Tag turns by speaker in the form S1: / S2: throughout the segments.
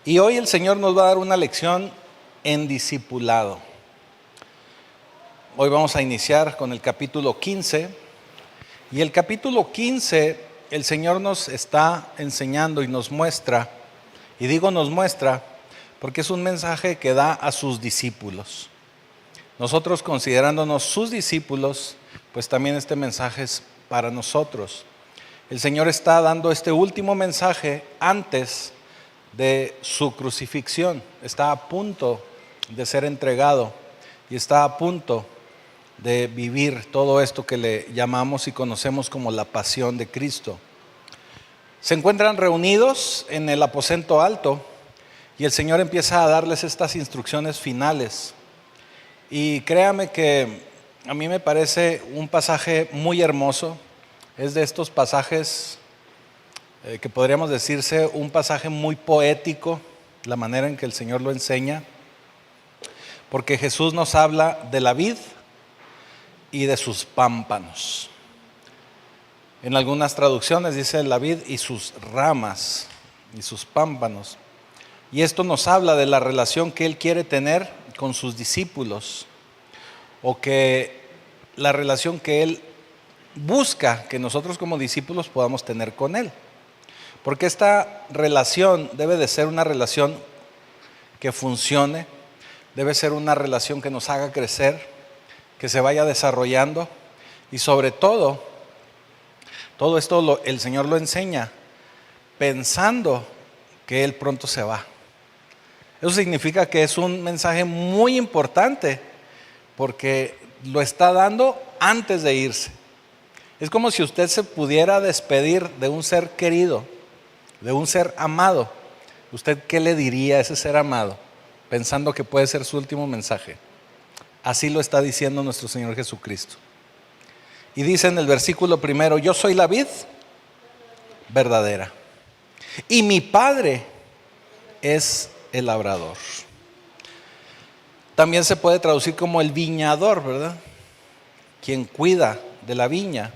S1: Y hoy el Señor nos va a dar una lección en discipulado. Hoy vamos a iniciar con el capítulo 15. Y el capítulo 15, el Señor nos está enseñando y nos muestra, y digo nos muestra, porque es un mensaje que da a sus discípulos. Nosotros, considerándonos sus discípulos, pues también este mensaje es para nosotros. El Señor está dando este último mensaje antes de su crucifixión. Está a punto de ser entregado y está a punto de vivir todo esto que le llamamos y conocemos como la pasión de Cristo. Se encuentran reunidos en el aposento alto y el Señor empieza a darles estas instrucciones finales. Y créame que a mí me parece un pasaje muy hermoso. Es de estos pasajes que podríamos decirse un pasaje muy poético, la manera en que el Señor lo enseña, porque Jesús nos habla de la vid y de sus pámpanos. En algunas traducciones dice la vid y sus ramas y sus pámpanos. Y esto nos habla de la relación que Él quiere tener con sus discípulos, o que la relación que Él busca que nosotros como discípulos podamos tener con Él. Porque esta relación debe de ser una relación que funcione, debe ser una relación que nos haga crecer, que se vaya desarrollando, y sobre todo esto el Señor lo enseña pensando que Él pronto se va. Eso significa que es un mensaje muy importante porque lo está dando antes de irse. Es como si usted se pudiera despedir de un ser querido, de un ser amado. ¿Usted qué le diría a ese ser amado? Pensando que puede ser su último mensaje. Así lo está diciendo nuestro Señor Jesucristo. Y dice en el versículo primero: yo soy la vid verdadera y mi Padre es el labrador. También se puede traducir como el viñador, ¿verdad? Quien cuida de la viña.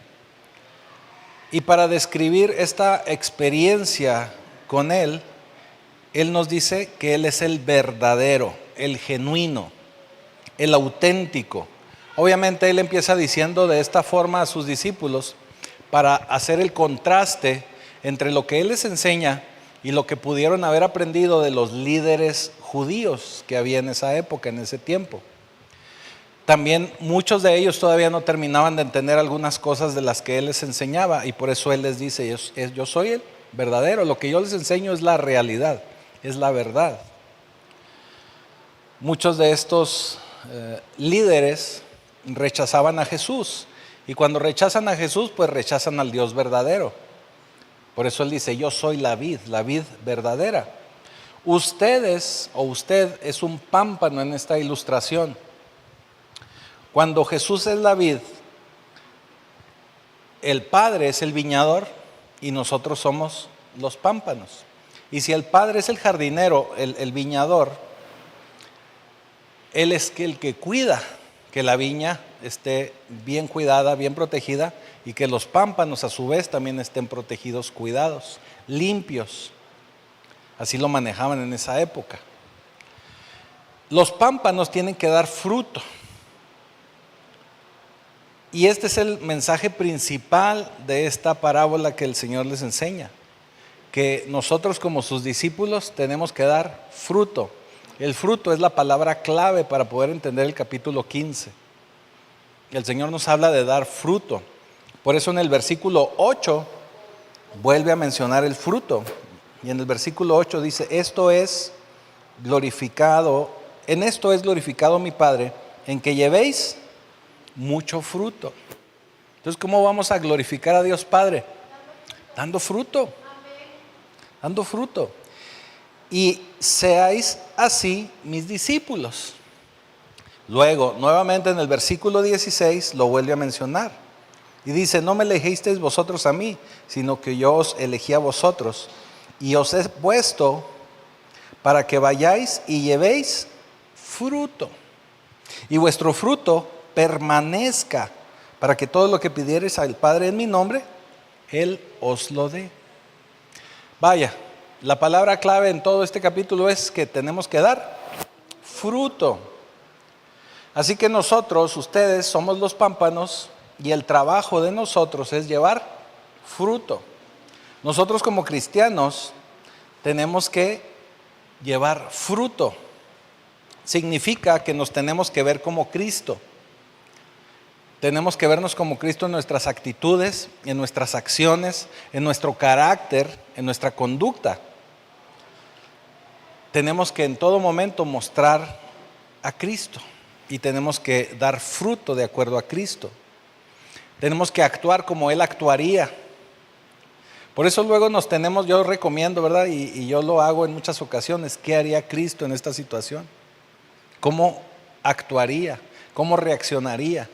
S1: Y para describir esta experiencia con Él, Él nos dice que Él es el verdadero, el genuino, el auténtico. Obviamente Él empieza diciendo de esta forma a sus discípulos para hacer el contraste entre lo que Él les enseña y lo que pudieron haber aprendido de los líderes judíos que había en esa época, en ese tiempo. También muchos de ellos todavía no terminaban de entender algunas cosas de las que Él les enseñaba, y por eso Él les dice: yo soy el verdadero, lo que yo les enseño es la realidad, es la verdad. Muchos de estos líderes rechazaban a Jesús, y cuando rechazan a Jesús, pues rechazan al Dios verdadero. Por eso Él dice: yo soy la vid verdadera. Ustedes o usted es un pámpano en esta ilustración. Cuando Jesús es la vid, el Padre es el viñador y nosotros somos los pámpanos. Y si el Padre es el jardinero, el viñador, Él es el que cuida que la viña esté bien cuidada, bien protegida, y que los pámpanos a su vez también estén protegidos, cuidados, limpios. Así lo manejaban en esa época. Los pámpanos tienen que dar fruto. Y este es el mensaje principal de esta parábola que el Señor les enseña, que nosotros como sus discípulos tenemos que dar fruto. El fruto es la palabra clave para poder entender el capítulo 15. El Señor nos habla de dar fruto. Por eso en el versículo 8 vuelve a mencionar el fruto. Y en el versículo 8 dice: en esto es glorificado mi Padre, en que llevéis mucho fruto. Entonces, ¿cómo vamos a glorificar a Dios Padre? Dando fruto. Dando fruto. Y seáis así mis discípulos. Luego, nuevamente en el versículo 16 lo vuelve a mencionar. Y dice: no me elegisteis vosotros a mí, sino que yo os elegí a vosotros. Y os he puesto para que vayáis y llevéis fruto. Y vuestro fruto permanezca, para que todo lo que pidiereis al Padre en mi nombre, Él os lo dé. Vaya, La palabra clave en todo este capítulo es que tenemos que dar fruto. Así que nosotros, ustedes, somos los pámpanos y el trabajo de nosotros es llevar fruto. Nosotros como cristianos tenemos que llevar fruto. Significa que nos tenemos que ver como Cristo. Tenemos que vernos como Cristo en nuestras actitudes, en nuestras acciones, en nuestro carácter, en nuestra conducta. Tenemos que en todo momento mostrar a Cristo y tenemos que dar fruto de acuerdo a Cristo. Tenemos que actuar como Él actuaría. Por eso luego yo recomiendo, ¿verdad? Y yo lo hago en muchas ocasiones. ¿Qué haría Cristo en esta situación? ¿Cómo actuaría? ¿Cómo reaccionaría?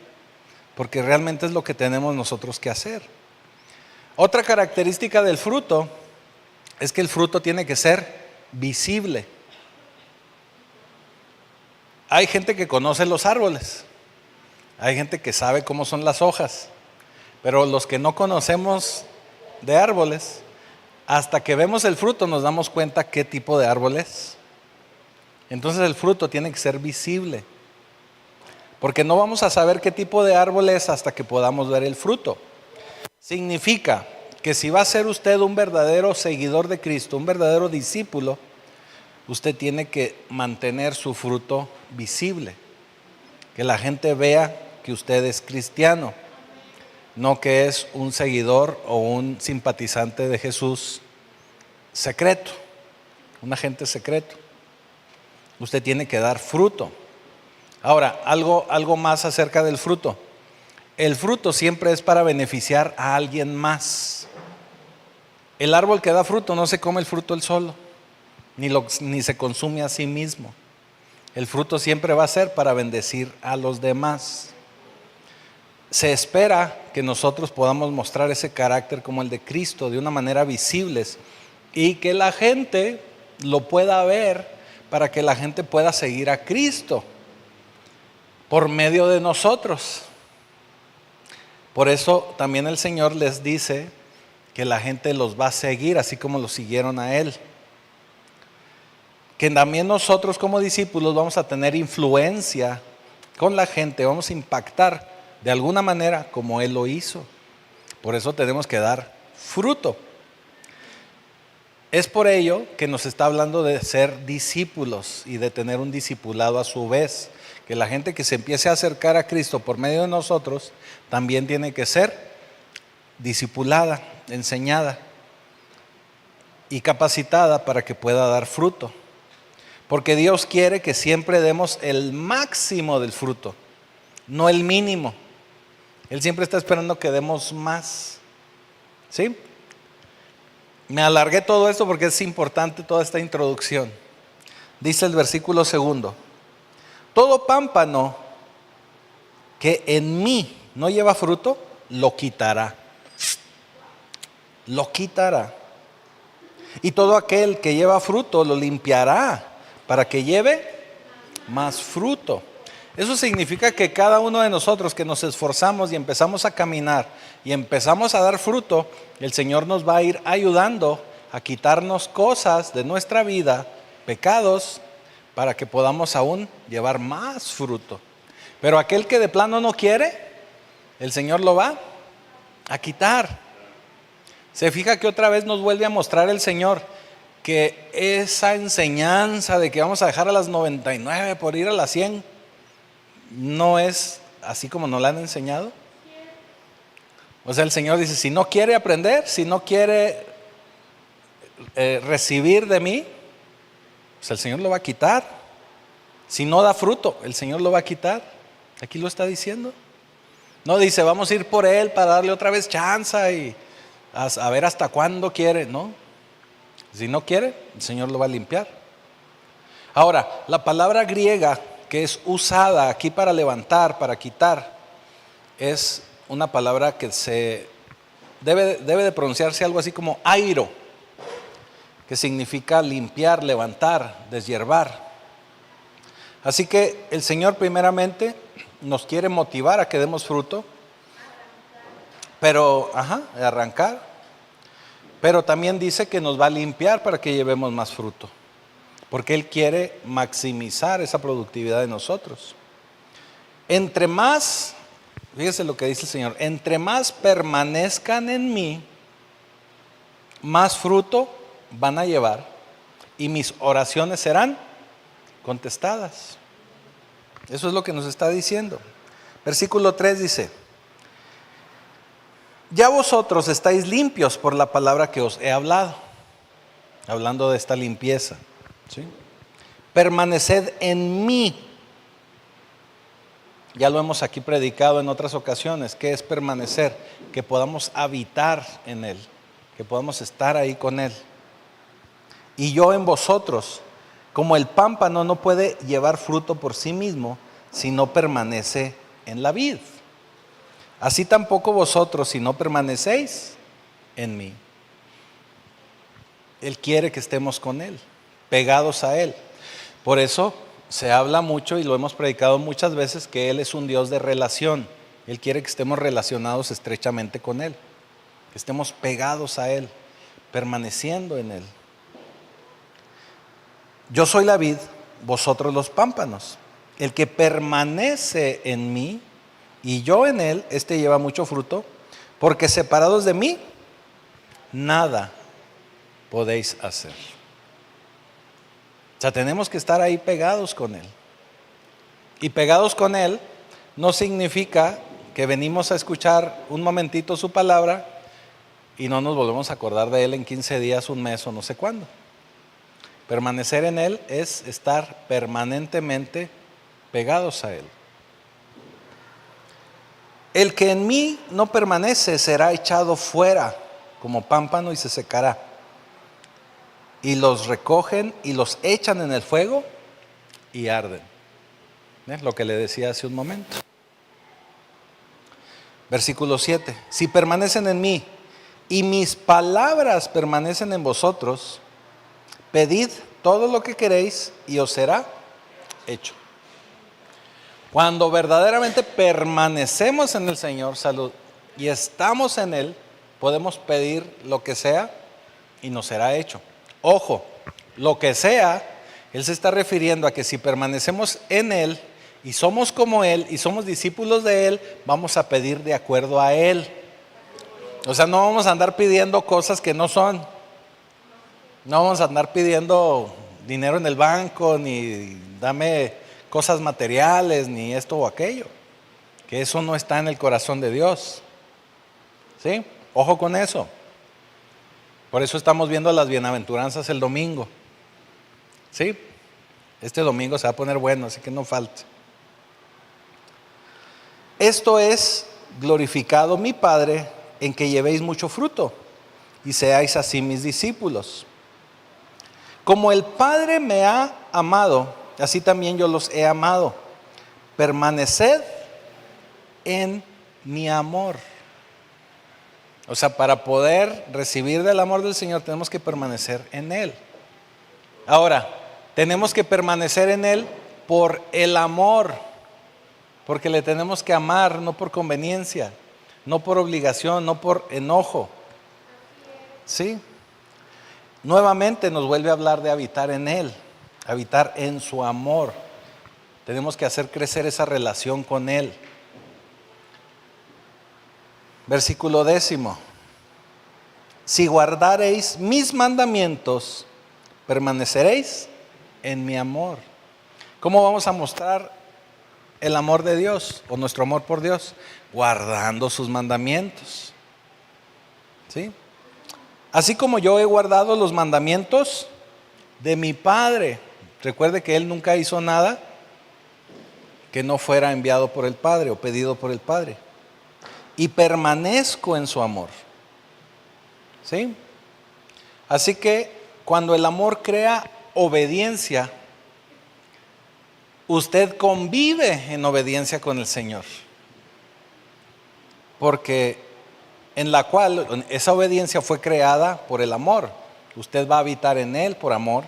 S1: Porque realmente es lo que tenemos nosotros que hacer. Otra característica del fruto es que el fruto tiene que ser visible. Hay gente que conoce los árboles, hay gente que sabe cómo son las hojas, pero los que no conocemos de árboles, hasta que vemos el fruto nos damos cuenta qué tipo de árbol es. Entonces el fruto tiene que ser visible, porque no vamos a saber qué tipo de árbol es hasta que podamos ver el fruto. Significa que si va a ser usted un verdadero seguidor de Cristo, un verdadero discípulo, usted tiene que mantener su fruto visible. Que la gente vea que usted es cristiano, no que es un seguidor o un simpatizante de Jesús secreto, un agente secreto. Usted tiene que dar fruto. Ahora, algo más acerca del fruto. El fruto siempre es para beneficiar a alguien más. El árbol que da fruto no se come el fruto él solo, ni se consume a sí mismo. El fruto siempre va a ser para bendecir a los demás. Se espera que nosotros podamos mostrar ese carácter como el de Cristo de una manera visible y que la gente lo pueda ver para que la gente pueda seguir a Cristo por medio de nosotros. Por eso también el Señor les dice que la gente los va a seguir así como lo siguieron a Él. Que también nosotros como discípulos vamos a tener influencia con la gente, vamos a impactar de alguna manera como Él lo hizo. Por eso tenemos que dar fruto. Es por ello que nos está hablando de ser discípulos y de tener un discipulado a su vez. Que la gente que se empiece a acercar a Cristo por medio de nosotros también tiene que ser discipulada, enseñada y capacitada para que pueda dar fruto. Porque Dios quiere que siempre demos el máximo del fruto, no el mínimo. Él siempre está esperando que demos más. ¿Sí? Me alargué todo esto porque es importante toda esta introducción. Dice el versículo 2: todo pámpano que en mí no lleva fruto, lo quitará. Lo quitará. Y todo aquel que lleva fruto, lo limpiará para que lleve más fruto. Eso significa que cada uno de nosotros que nos esforzamos y empezamos a caminar y empezamos a dar fruto, el Señor nos va a ir ayudando a quitarnos cosas de nuestra vida, pecados, para que podamos aún llevar más fruto. Pero aquel que de plano no quiere, el Señor lo va a quitar. Se fija que otra vez nos vuelve a mostrar el Señor que esa enseñanza de que vamos a dejar a las 99 por ir a las 100 no es así como nos la han enseñado. O sea, el Señor dice, si no quiere aprender, si no quiere recibir de mí, pues el Señor lo va a quitar. Si no da fruto, el Señor lo va a quitar. Aquí lo está diciendo. No dice, vamos a ir por Él para darle otra vez chance y a ver hasta cuándo quiere. No, si no quiere, el Señor lo va a limpiar. Ahora, la palabra griega que es usada aquí para levantar, para quitar, es una palabra que se debe de pronunciarse algo así como airo, que significa limpiar, levantar, deshiervar. Así que el Señor primeramente nos quiere motivar a que demos fruto, pero arrancar. Pero también dice que nos va a limpiar para que llevemos más fruto, porque Él quiere maximizar esa productividad de nosotros. Entre más, fíjese lo que dice el Señor, entre más permanezcan en mí, más fruto van a llevar y mis oraciones serán contestadas. Eso es lo que nos está diciendo. Versículo 3 dice: ya vosotros estáis limpios por la palabra que os he hablado. Hablando de esta limpieza, ¿sí? Permaneced en mí. Ya lo hemos aquí predicado en otras ocasiones. ¿Qué es permanecer? Que podamos habitar en Él, que podamos estar ahí con Él. Y yo en vosotros, como el pámpano no puede llevar fruto por sí mismo si no permanece en la vid, así tampoco vosotros si no permanecéis en mí. Él quiere que estemos con Él, pegados a Él. Por eso se habla mucho y lo hemos predicado muchas veces que Él es un Dios de relación. Él quiere que estemos relacionados estrechamente con Él, que estemos pegados a Él, permaneciendo en Él. Yo soy la vid, vosotros los pámpanos. El que permanece en mí y yo en él, este lleva mucho fruto, porque separados de mí, nada podéis hacer. O sea, tenemos que estar ahí pegados con Él. Y pegados con Él no significa que venimos a escuchar un momentito su palabra y no nos volvemos a acordar de Él en 15 días, un mes o no sé cuándo. Permanecer en Él es estar permanentemente pegados a Él. El que en mí no permanece será echado fuera como pámpano y se secará. Y los recogen y los echan en el fuego y arden. ¿Ves lo que le decía hace un momento? Versículo 7. Si permanecen en mí y mis palabras permanecen en vosotros, pedid todo lo que queréis y os será hecho. Cuando verdaderamente permanecemos en el Señor, salud, y estamos en Él, podemos pedir lo que sea y nos será hecho. Ojo, lo que sea, Él se está refiriendo a que si permanecemos en Él y somos como Él y somos discípulos de Él, vamos a pedir de acuerdo a Él. O sea, no vamos a andar pidiendo cosas que no son. No vamos a andar pidiendo dinero en el banco, ni dame cosas materiales, ni esto o aquello. Que eso no está en el corazón de Dios. ¿Sí? Ojo con eso. Por eso estamos viendo las bienaventuranzas el domingo. ¿Sí? Este domingo se va a poner bueno, así que no falte. Esto es glorificado mi Padre, en que llevéis mucho fruto y seáis así mis discípulos. Como el Padre me ha amado, así también yo los he amado. Permaneced en mi amor. O sea, para poder recibir del amor del Señor tenemos que permanecer en Él. Ahora, tenemos que permanecer en Él por el amor, porque le tenemos que amar, no por conveniencia, no por obligación, no por enojo. ¿Sí? Nuevamente nos vuelve a hablar de habitar en Él, habitar en su amor. Tenemos que hacer crecer esa relación con Él. Versículo 10. Si guardareis mis mandamientos, permaneceréis en mi amor. ¿Cómo vamos a mostrar el amor de Dios o nuestro amor por Dios? Guardando sus mandamientos. ¿Sí? Así como yo he guardado los mandamientos de mi Padre. Recuerde que Él nunca hizo nada que no fuera enviado por el Padre o pedido por el Padre. Y permanezco en su amor. ¿Sí? Así que cuando el amor crea obediencia, usted convive en obediencia con el Señor. Porque en la cual esa obediencia fue creada por el amor. Usted va a habitar en Él por amor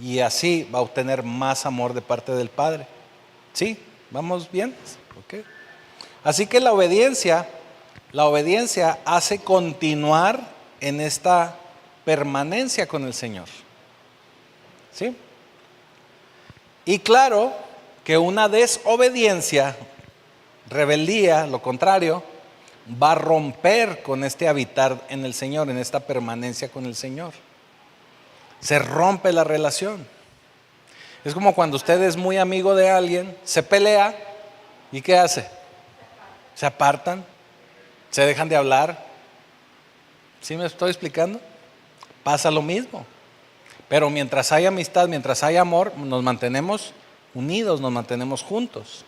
S1: y así va a obtener más amor de parte del Padre. ¿Sí? ¿Vamos bien? ¿Okay? Así que la obediencia hace continuar en esta permanencia con el Señor. ¿Sí? Y claro que una desobediencia, rebeldía, lo contrario, va a romper con este habitar en el Señor, en esta permanencia con el Señor. Se rompe la relación. Es como cuando usted es muy amigo de alguien, se pelea y ¿qué hace? Se apartan, se dejan de hablar. ¿Sí me estoy explicando? Pasa lo mismo. Pero mientras hay amistad, mientras hay amor, nos mantenemos unidos, nos mantenemos juntos.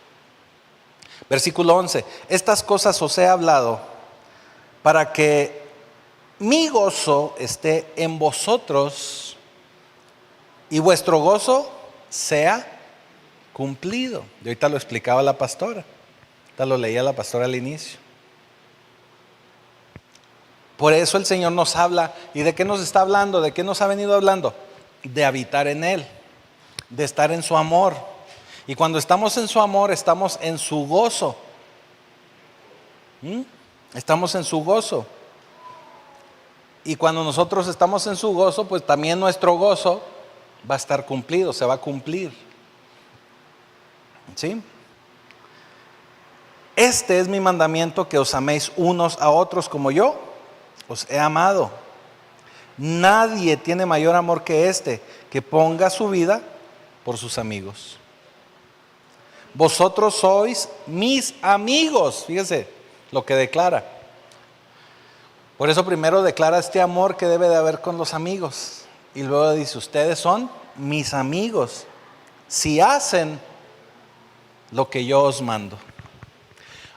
S1: Versículo 11. Estas cosas os he hablado para que mi gozo esté en vosotros y vuestro gozo sea cumplido. Y ahorita lo explicaba la pastora. Ahorita lo leía la pastora al inicio. Por eso el Señor nos habla. ¿Y de qué nos está hablando? ¿De qué nos ha venido hablando? De habitar en Él, de estar en su amor. Y cuando estamos en su amor, estamos en su gozo. Estamos en su gozo. Y cuando nosotros estamos en su gozo, pues también nuestro gozo va a estar cumplido, se va a cumplir. ¿Sí? Este es mi mandamiento, que os améis unos a otros como yo os he amado. Nadie tiene mayor amor que este, que ponga su vida por sus amigos. Vosotros sois mis amigos. Fíjese lo que declara. Por eso primero declara este amor que debe de haber con los amigos. Y luego dice, ustedes son mis amigos si hacen lo que yo os mando.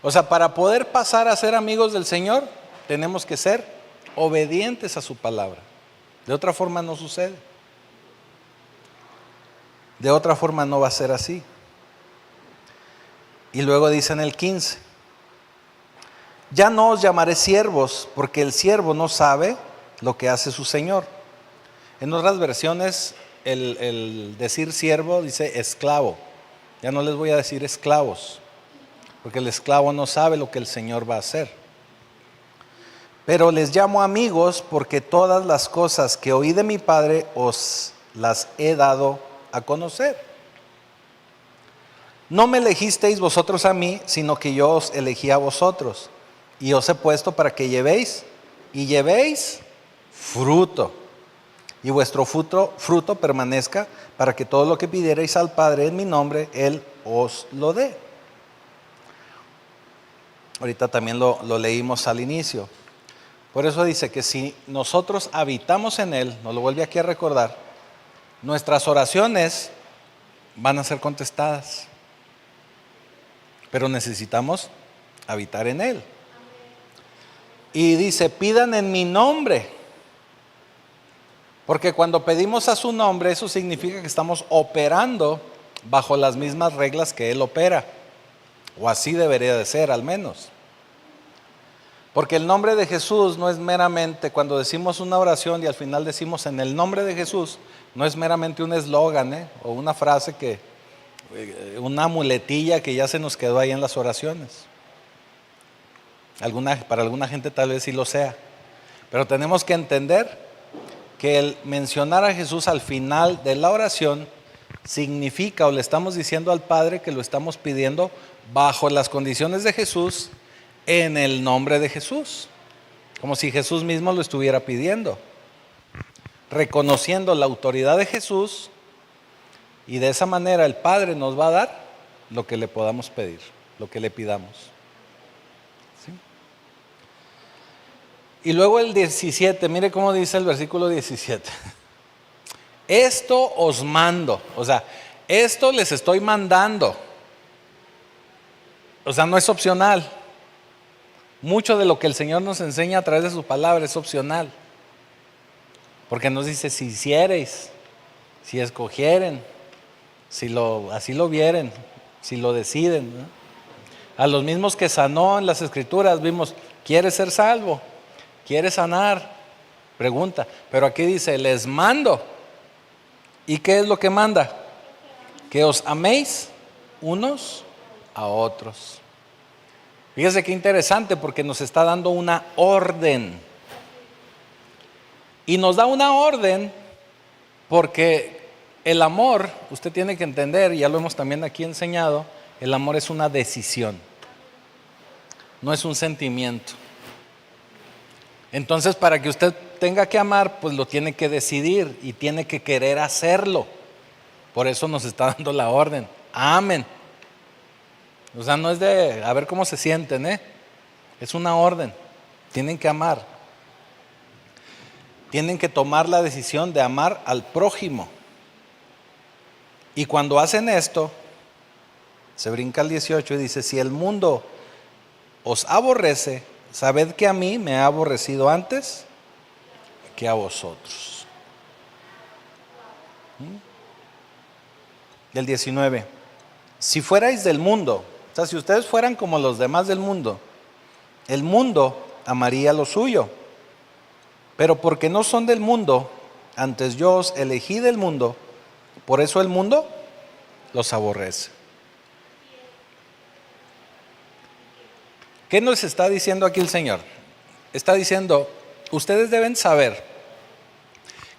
S1: O sea, para poder pasar a ser amigos del Señor, tenemos que ser obedientes a su palabra. De otra forma no sucede. De otra forma no va a ser así. Y luego dice en el 15, ya no os llamaré siervos, porque el siervo no sabe lo que hace su Señor. En otras versiones, el decir siervo dice esclavo. Ya no les voy a decir esclavos, porque el esclavo no sabe lo que el Señor va a hacer. Pero les llamo amigos, porque todas las cosas que oí de mi Padre os las he dado a conocer. No me elegisteis vosotros a mí, sino que yo os elegí a vosotros, y os he puesto para que llevéis fruto, y vuestro fruto permanezca, para que todo lo que pidierais al Padre en mi nombre, Él os lo dé. Ahorita también lo leímos al inicio. Por eso dice que si nosotros habitamos en Él, nos lo vuelve aquí a recordar, nuestras oraciones van a ser contestadas. Pero necesitamos habitar en Él. Y dice, pidan en mi nombre. Porque cuando pedimos a su nombre, eso significa que estamos operando bajo las mismas reglas que Él opera. O así debería de ser, al menos. Porque el nombre de Jesús no es meramente, cuando decimos una oración y al final decimos en el nombre de Jesús, no es meramente un eslogan, o una frase una muletilla que ya se nos quedó ahí en las oraciones. Para alguna gente tal vez sí lo sea. Pero tenemos que entender que el mencionar a Jesús al final de la oración significa, o le estamos diciendo al Padre que lo estamos pidiendo bajo las condiciones de Jesús, en el nombre de Jesús, como si Jesús mismo lo estuviera pidiendo, reconociendo la autoridad de Jesús, y de esa manera el Padre nos va a dar lo que le podamos pedir, lo que le pidamos. ¿Sí? Y luego el 17, mire cómo dice el versículo 17. Esto os mando, o sea, esto les estoy mandando. O sea, no es opcional. Mucho de lo que el Señor nos enseña a través de su palabra es opcional. Porque nos dice, si hiciereis, si escogieren, así lo vieren, si lo deciden, ¿no? A los mismos que sanó en las Escrituras vimos, ¿quieres ser salvo? ¿Quieres sanar? Pregunta. Pero aquí dice, les mando. ¿Y qué es lo que manda? Que os améis unos a otros. Fíjese qué interesante, porque nos está dando una orden. Y nos da una orden porque el amor, usted tiene que entender, y ya lo hemos también aquí enseñado, el amor es una decisión, no es un sentimiento. Entonces, para que usted tenga que amar, pues lo tiene que decidir y tiene que querer hacerlo. Por eso nos está dando la orden. Amen. O sea, no es de a ver cómo se sienten, es una orden. Tienen que amar. Tienen que tomar la decisión de amar al prójimo. Y cuando hacen esto, se brinca al 18 y dice: si el mundo os aborrece, sabed que a mí me ha aborrecido antes que a vosotros. Del 19. Si fuerais del mundo, o sea, si ustedes fueran como los demás del mundo, el mundo amaría lo suyo. Pero porque no son del mundo, antes yo os elegí del mundo, por eso el mundo los aborrece. ¿Qué nos está diciendo aquí el Señor? Está diciendo, ustedes deben saber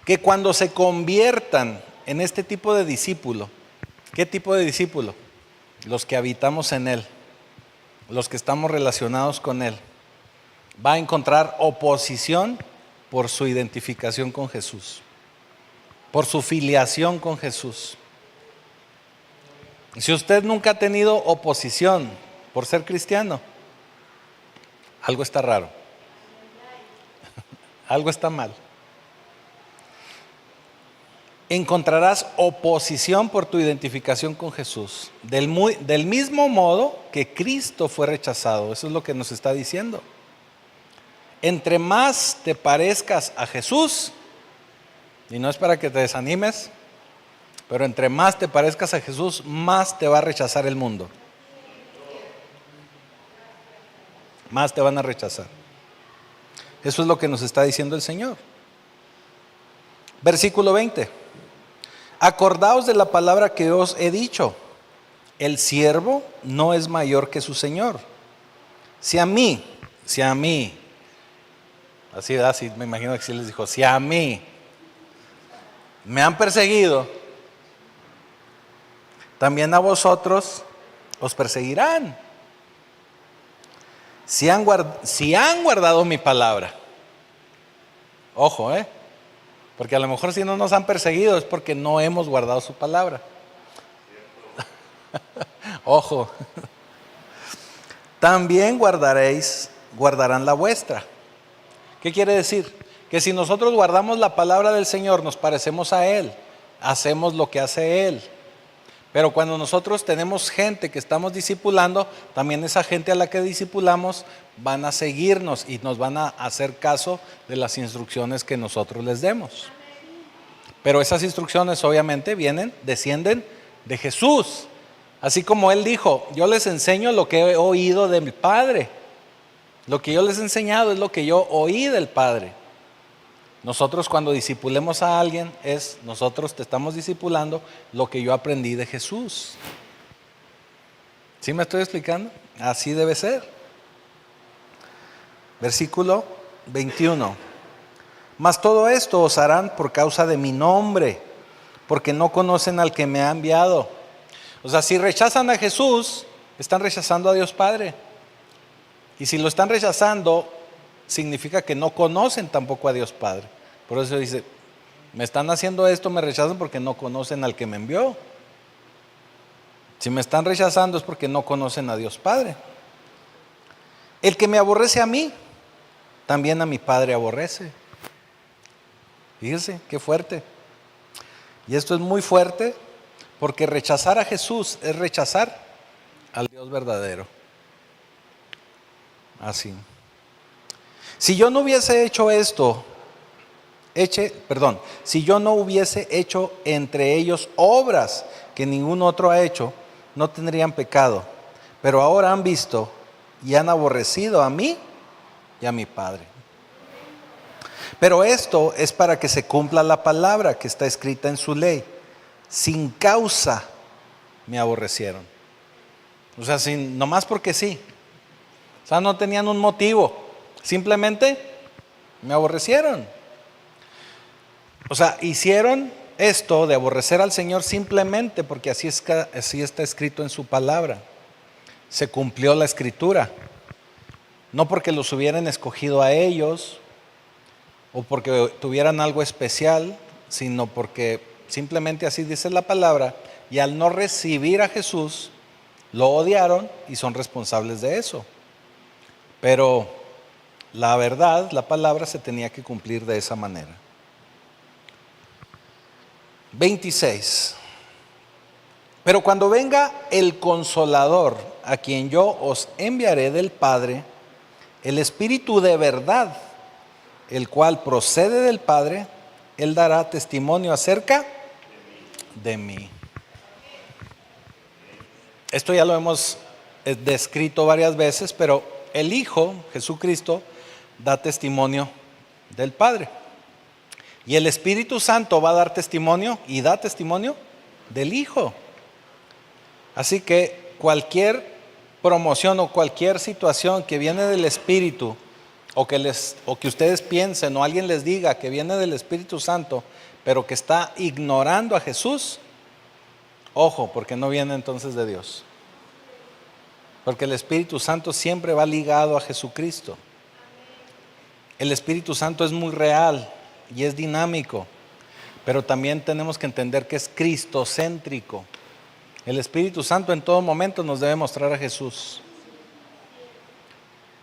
S1: que cuando se conviertan en este tipo de discípulo, ¿qué tipo de discípulo? Los que habitamos en Él, los que estamos relacionados con Él, va a encontrar oposición por su identificación con Jesús, por su filiación con Jesús. Si usted nunca ha tenido oposición por ser cristiano, algo está raro, algo está mal. Encontrarás oposición por tu identificación con Jesús, del mismo modo que Cristo fue rechazado. Eso es lo que nos está diciendo. Entre más te parezcas a Jesús, y no es para que te desanimes, pero entre más te parezcas a Jesús, más te va a rechazar el mundo. Más te van a rechazar. Eso es lo que nos está diciendo el Señor. Versículo 20. Acordaos de la palabra que os he dicho. El siervo no es mayor que su Señor. Si a mí, así me imagino que sí les dijo, si a mí me han perseguido, también a vosotros os perseguirán. Si han guardado mi palabra. Ojo, porque a lo mejor si no nos han perseguido es porque no hemos guardado su palabra. Ojo. También guardarán la vuestra. ¿Qué quiere decir? Que si nosotros guardamos la palabra del Señor, nos parecemos a Él, hacemos lo que hace Él. Pero cuando nosotros tenemos gente que estamos discipulando, también esa gente a la que discipulamos van a seguirnos y nos van a hacer caso de las instrucciones que nosotros les demos. Pero esas instrucciones obviamente descienden de Jesús. Así como Él dijo, yo les enseño lo que he oído de mi Padre. Lo que yo les he enseñado es lo que yo oí del Padre. Nosotros cuando discipulemos a alguien nosotros te estamos discipulando lo que yo aprendí de Jesús. ¿Sí me estoy explicando? Así debe ser. Versículo 21. Mas todo esto os harán por causa de mi nombre, porque no conocen al que me ha enviado. O sea, si rechazan a Jesús, están rechazando a Dios Padre. Y si lo están rechazando, significa que no conocen tampoco a Dios Padre. Por eso dice, me están haciendo esto, me rechazan porque no conocen al que me envió. Si me están rechazando es porque no conocen a Dios Padre. El que me aborrece a mí, también a mi Padre aborrece. Fíjense, qué fuerte. Y esto es muy fuerte porque rechazar a Jesús es rechazar al Dios verdadero. Así. Si yo no hubiese hecho esto, si yo no hubiese hecho entre ellos obras que ningún otro ha hecho, no tendrían pecado. Pero ahora han visto y han aborrecido a mí y a mi Padre. Pero esto es para que se cumpla la palabra que está escrita en su ley. Sin causa me aborrecieron. O sea, nomás porque sí. O sea, no tenían un motivo. Simplemente me aborrecieron. O sea, hicieron esto de aborrecer al Señor simplemente porque así está escrito en su palabra. Se cumplió la escritura. No porque los hubieran escogido a ellos o porque tuvieran algo especial, sino porque simplemente así dice la palabra, y al no recibir a Jesús, lo odiaron y son responsables de eso. Pero la verdad, la palabra se tenía que cumplir de esa manera. 26. Pero cuando venga el Consolador, a quien yo os enviaré del Padre, el Espíritu de verdad, el cual procede del Padre, Él dará testimonio acerca de mí. Esto ya lo hemos descrito varias veces, pero el Hijo, Jesucristo, da testimonio del Padre. Y el Espíritu Santo va a dar testimonio y da testimonio del Hijo. Así que cualquier promoción o cualquier situación que viene del Espíritu, o que ustedes piensen o alguien les diga que viene del Espíritu Santo, pero que está ignorando a Jesús, ojo, porque no viene entonces de Dios. Porque el Espíritu Santo siempre va ligado a Jesucristo. El Espíritu Santo es muy real y es dinámico, pero también tenemos que entender que es cristocéntrico. El Espíritu Santo en todo momento nos debe mostrar a Jesús.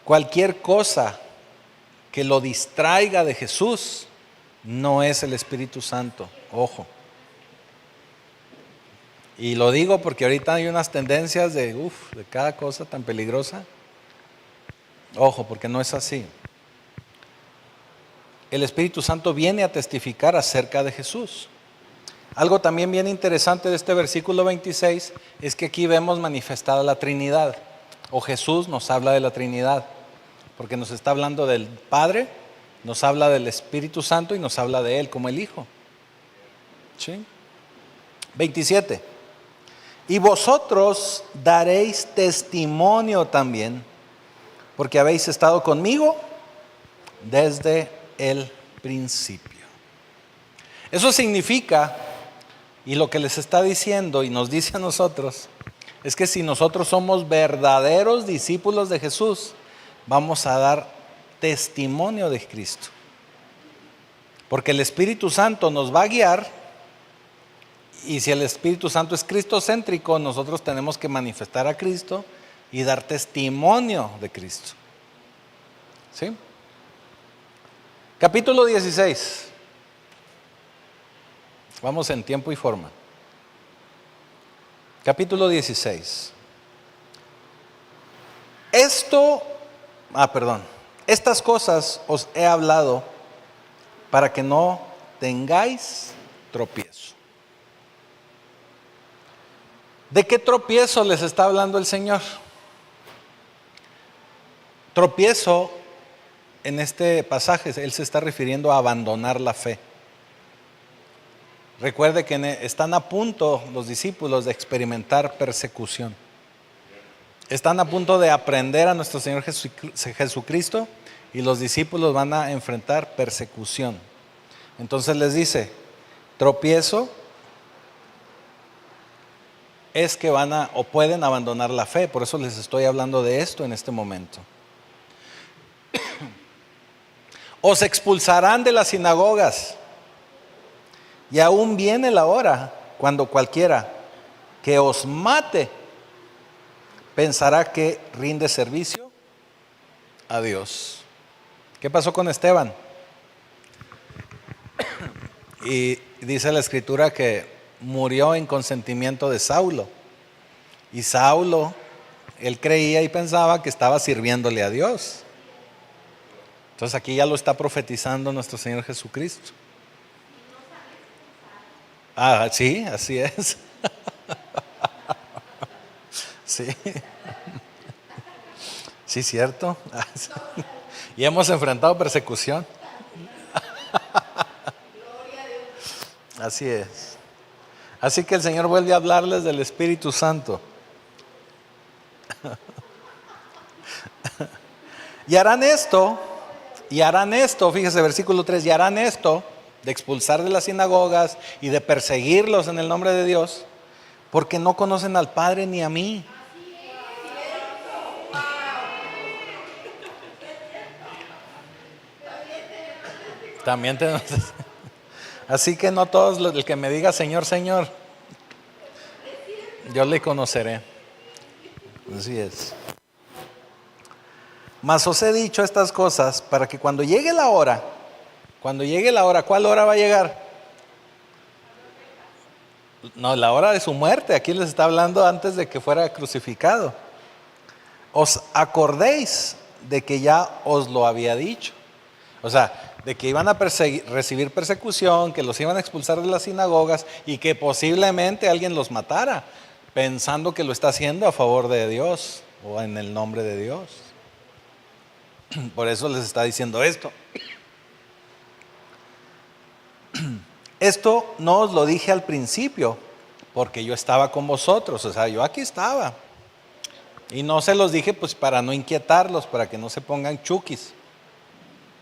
S1: Cualquier cosa que lo distraiga de Jesús no es el Espíritu Santo, ojo. Y lo digo porque ahorita hay unas tendencias de cada cosa tan peligrosa. Ojo, porque no es así. El Espíritu Santo viene a testificar acerca de Jesús. Algo también bien interesante de este versículo 26 es que aquí vemos manifestada la Trinidad, o Jesús nos habla de la Trinidad, porque nos está hablando del Padre, nos habla del Espíritu Santo y nos habla de Él como el Hijo. ¿Sí? 27. Y vosotros daréis testimonio también, porque habéis estado conmigo desde el principio. Eso significa, y lo que les está diciendo y nos dice a nosotros, es que si nosotros somos verdaderos discípulos de Jesús, vamos a dar testimonio de Cristo. Porque el Espíritu Santo nos va a guiar, y si el Espíritu Santo es cristocéntrico, nosotros tenemos que manifestar a Cristo y dar testimonio de Cristo. ¿Sí? Capítulo 16. Vamos en tiempo y forma. Capítulo 16. Estas cosas os he hablado para que no tengáis tropiezo. ¿De qué tropiezo les está hablando el Señor? Tropiezo, en este pasaje, Él se está refiriendo a abandonar la fe. Recuerde que están a punto los discípulos de experimentar persecución. Están a punto de aprender a nuestro Señor Jesucristo y los discípulos van a enfrentar persecución. Entonces les dice, tropiezo es que van a o pueden abandonar la fe. Por eso les estoy hablando de esto en este momento. Os expulsarán de las sinagogas. Y aún viene la hora cuando cualquiera que os mate pensará que rinde servicio a Dios. ¿Qué pasó con Esteban? Y dice la Escritura que murió en consentimiento de Saulo. Y Saulo, él creía y pensaba que estaba sirviéndole a Dios. Entonces aquí ya lo está profetizando nuestro Señor Jesucristo. Ah, sí, así es. Sí. Sí, cierto. Y hemos enfrentado persecución. Así es. Así que el Señor vuelve a hablarles del Espíritu Santo. Y harán esto, fíjese versículo 3, y harán esto de expulsar de las sinagogas y de perseguirlos en el nombre de Dios, porque no conocen al Padre ni a mí. También tenemos. Así que no todos, el que me diga Señor, Señor, yo le conoceré. Así es. Mas os he dicho estas cosas para que cuando llegue la hora, ¿cuál hora va a llegar? No, la hora de su muerte. Aquí les está hablando antes de que fuera crucificado. Os acordéis de que ya os lo había dicho. O sea, de que iban a recibir persecución, que los iban a expulsar de las sinagogas y que posiblemente alguien los matara, pensando que lo está haciendo a favor de Dios o en el nombre de Dios. Por eso les está diciendo esto. Esto no os lo dije al principio, porque yo estaba con vosotros, o sea, yo aquí estaba. Y no se los dije pues para no inquietarlos, para que no se pongan chukis.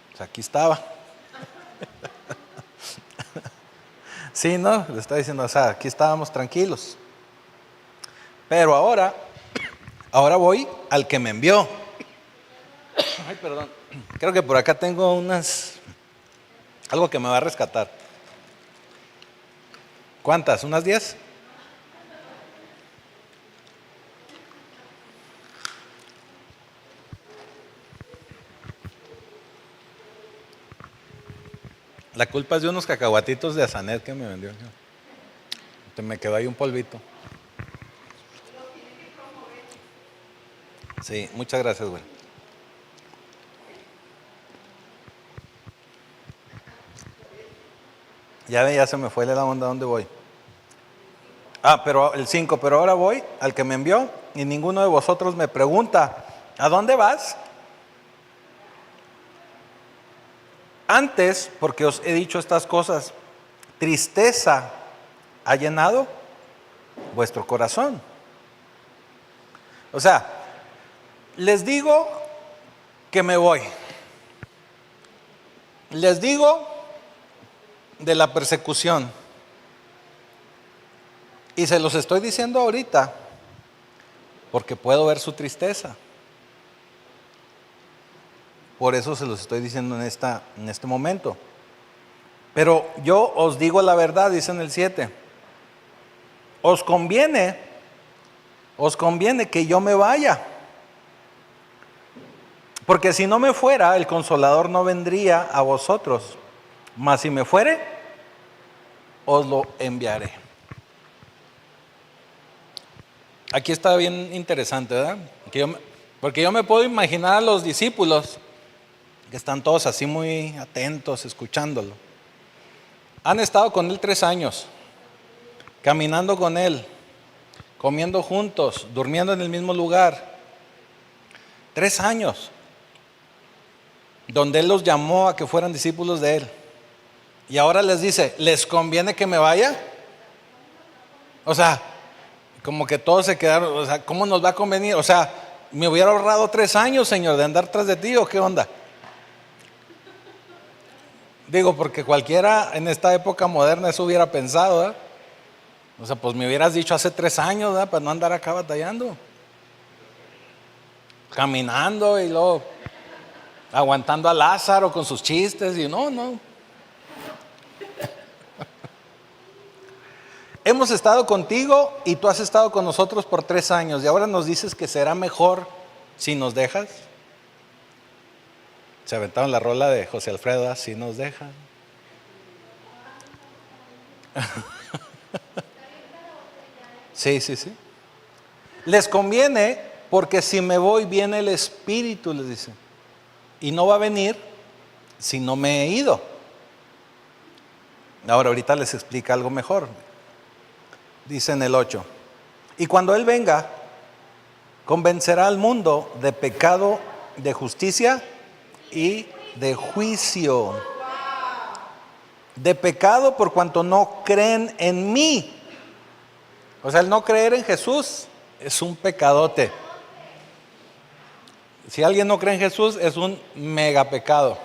S1: Pues aquí estaba. Sí, ¿no? Le está diciendo, o sea, aquí estábamos tranquilos. Pero ahora voy al que me envió. Ay, perdón. Creo que por acá tengo algo que me va a rescatar. ¿Cuántas? ¿Unas 10? La culpa es de unos cacahuatitos de Azanet que me vendió. Me quedó ahí un polvito. Sí, muchas gracias, güey. Ya se me fue la onda, ¿dónde voy? Pero el 5, pero ahora voy al que me envió y ninguno de vosotros me pregunta, ¿a dónde vas? Antes, porque os he dicho estas cosas, tristeza ha llenado vuestro corazón. O sea, les digo que me voy. Les digo de la persecución. Y se los estoy diciendo ahorita porque puedo ver su tristeza. Por eso se los estoy diciendo en este momento. Pero yo os digo la verdad, dice en el 7. Os conviene que yo me vaya. Porque si no me fuera, el Consolador no vendría a vosotros. Mas si me fuere, os lo enviaré. Aquí está bien interesante, ¿verdad? Porque yo me puedo imaginar a los discípulos que están todos así muy atentos, escuchándolo. Han estado con él 3 años, caminando con él, comiendo juntos, durmiendo en el mismo lugar. 3 años, donde él los llamó a que fueran discípulos de él. Y ahora les dice, ¿les conviene que me vaya? O sea, como que todos se quedaron, o sea, ¿cómo nos va a convenir? O sea, me hubiera ahorrado 3 años, Señor, de andar tras de ti, ¿o qué onda? Digo, porque cualquiera en esta época moderna eso hubiera pensado, ¿verdad? O sea, pues me hubieras dicho hace 3 años, ¿verdad? Para no andar acá batallando. Caminando y luego aguantando a Lázaro con sus chistes y no. Hemos estado contigo y tú has estado con nosotros por 3 años y ahora nos dices que será mejor si nos dejas. Se aventaron la rola de José Alfredo, si nos dejan. Sí. Les conviene porque si me voy viene el Espíritu, les dice. Y no va a venir si no me he ido. Ahorita les explica algo mejor. Dice en el 8. Y cuando Él venga, convencerá al mundo de pecado, de justicia y de juicio. De pecado por cuanto no creen en mí. O sea, el no creer en Jesús es un pecadote. Si alguien no cree en Jesús es un mega pecado.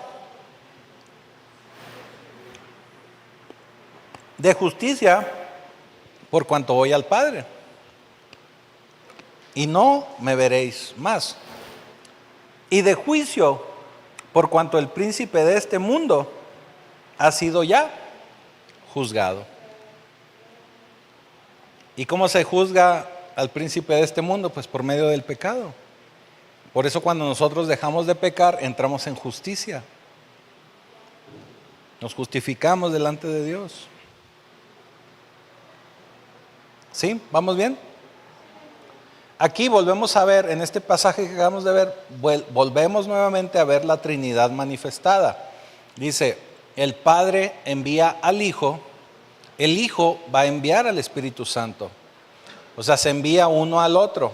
S1: De justicia, por cuanto voy al Padre, y no me veréis más. Y de juicio, por cuanto el príncipe de este mundo ha sido ya juzgado. ¿Y cómo se juzga al príncipe de este mundo? Pues por medio del pecado. Por eso cuando nosotros dejamos de pecar, entramos en justicia. Nos justificamos delante de Dios. ¿Sí? ¿Vamos bien? Aquí volvemos a ver, en este pasaje que acabamos de ver, volvemos nuevamente a ver la Trinidad manifestada. Dice, el Padre envía al Hijo, el Hijo va a enviar al Espíritu Santo. O sea, se envía uno al otro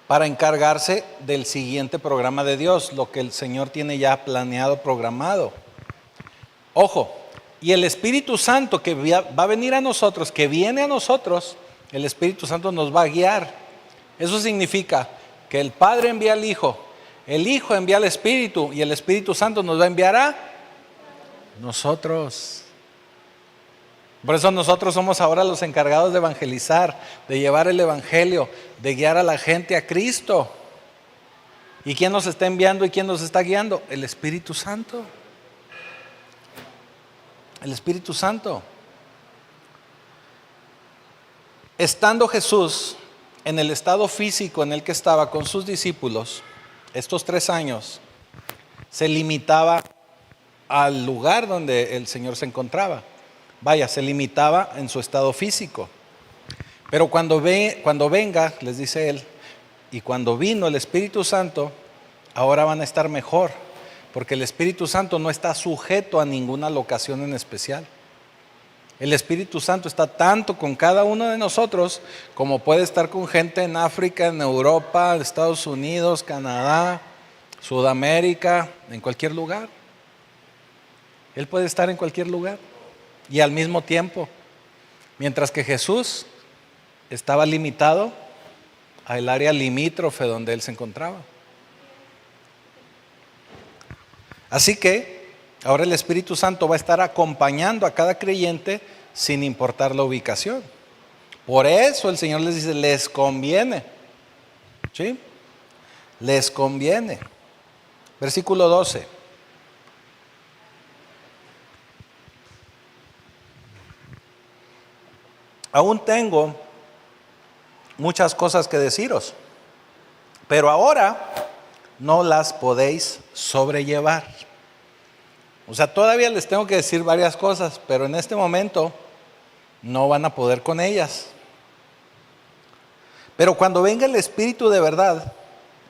S1: para encargarse del siguiente programa de Dios, lo que el Señor tiene ya planeado, programado. Ojo, y el Espíritu Santo que va a venir a nosotros, que viene a nosotros, el Espíritu Santo nos va a guiar. Eso significa que el Padre envía al Hijo, el Hijo envía al Espíritu y el Espíritu Santo nos va a enviar a nosotros. Por eso nosotros somos ahora los encargados de evangelizar, de llevar el Evangelio, de guiar a la gente a Cristo. ¿Y quién nos está enviando y quién nos está guiando? El Espíritu Santo. El Espíritu Santo. Estando Jesús en el estado físico en el que estaba con sus discípulos, estos 3 años, se limitaba al lugar donde el Señor se encontraba. Vaya, se limitaba en su estado físico. Pero cuando venga, les dice él, y cuando vino el Espíritu Santo, ahora van a estar mejor, porque el Espíritu Santo no está sujeto a ninguna locación en especial. El Espíritu Santo está tanto con cada uno de nosotros como puede estar con gente en África, en Europa, Estados Unidos, Canadá, Sudamérica, en cualquier lugar. Él puede estar en cualquier lugar y al mismo tiempo, mientras que Jesús estaba limitado al área limítrofe donde Él se encontraba. Así que ahora el Espíritu Santo va a estar acompañando a cada creyente sin importar la ubicación. Por eso el Señor les dice, les conviene. ¿Sí? Les conviene. Versículo 12. Aún tengo muchas cosas que deciros, pero ahora no las podéis sobrellevar. O sea, todavía les tengo que decir varias cosas, pero en este momento no van a poder con ellas. Pero cuando venga el Espíritu de verdad,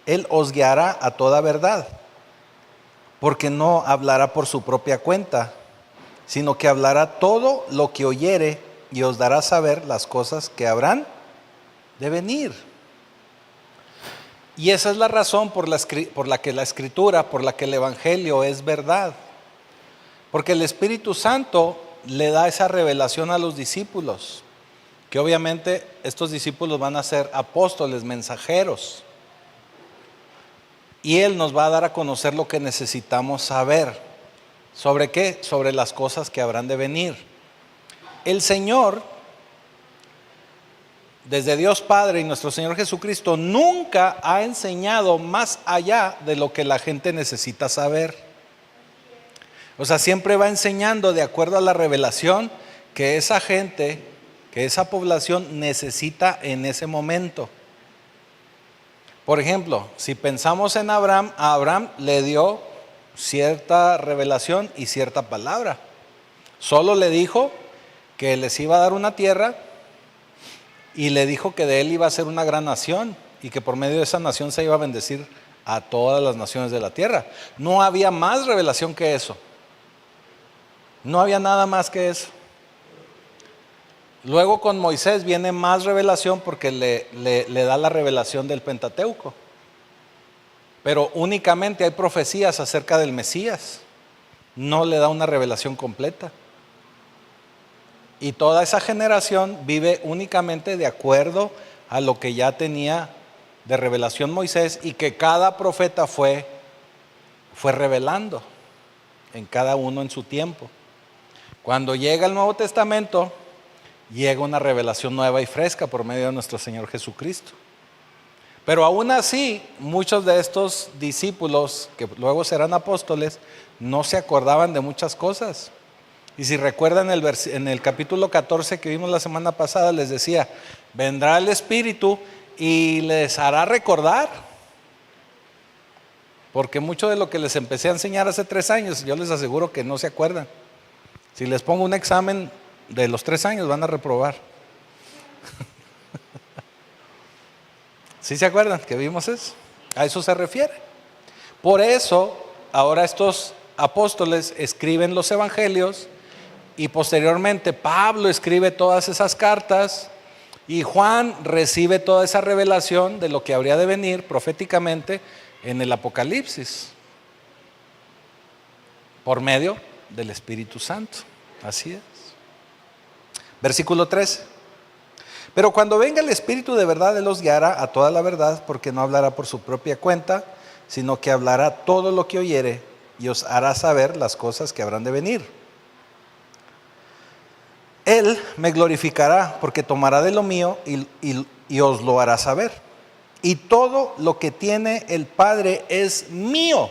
S1: Él os guiará a toda verdad, porque no hablará por su propia cuenta, sino que hablará todo lo que oyere y os dará a saber las cosas que habrán de venir. Y esa es la razón por la que la Escritura, por la que el Evangelio es verdad. Porque el Espíritu Santo le da esa revelación a los discípulos, que obviamente estos discípulos van a ser apóstoles, mensajeros. Y Él nos va a dar a conocer lo que necesitamos saber. ¿Sobre qué? Sobre las cosas que habrán de venir. El Señor, desde Dios Padre y nuestro Señor Jesucristo, nunca ha enseñado más allá de lo que la gente necesita saber. O sea, siempre va enseñando de acuerdo a la revelación que esa gente, que esa población necesita en ese momento. Por ejemplo, si pensamos en Abraham, a Abraham le dio cierta revelación y cierta palabra. Solo le dijo que les iba a dar una tierra y le dijo que de él iba a ser una gran nación y que por medio de esa nación se iba a bendecir a todas las naciones de la tierra. No había más revelación que eso. No había nada más que eso. Luego con Moisés viene más revelación porque le da la revelación del Pentateuco. Pero únicamente hay profecías acerca del Mesías. No le da una revelación completa. Y toda esa generación vive únicamente de acuerdo a lo que ya tenía de revelación Moisés y que cada profeta fue revelando en cada uno en su tiempo. Cuando llega el Nuevo Testamento, llega una revelación nueva y fresca por medio de nuestro Señor Jesucristo. Pero aún así, muchos de estos discípulos, que luego serán apóstoles, no se acordaban de muchas cosas. Y si recuerdan en el capítulo 14 que vimos la semana pasada, les decía, vendrá el Espíritu y les hará recordar. Porque mucho de lo que les empecé a enseñar hace 3 años, yo les aseguro que no se acuerdan. Si les pongo un examen de los 3 años, van a reprobar. ¿Sí se acuerdan que vimos eso? A eso se refiere. Por eso, ahora estos apóstoles escriben los evangelios y posteriormente Pablo escribe todas esas cartas y Juan recibe toda esa revelación de lo que habría de venir proféticamente en el Apocalipsis por medio del Espíritu Santo. Así es. Versículo 13. Pero cuando venga el Espíritu de verdad, Él los guiará a toda la verdad, porque no hablará por su propia cuenta, sino que hablará todo lo que oyere y os hará saber las cosas que habrán de venir. Él me glorificará, porque tomará de lo mío y os lo hará saber. Y todo lo que tiene el Padre es mío.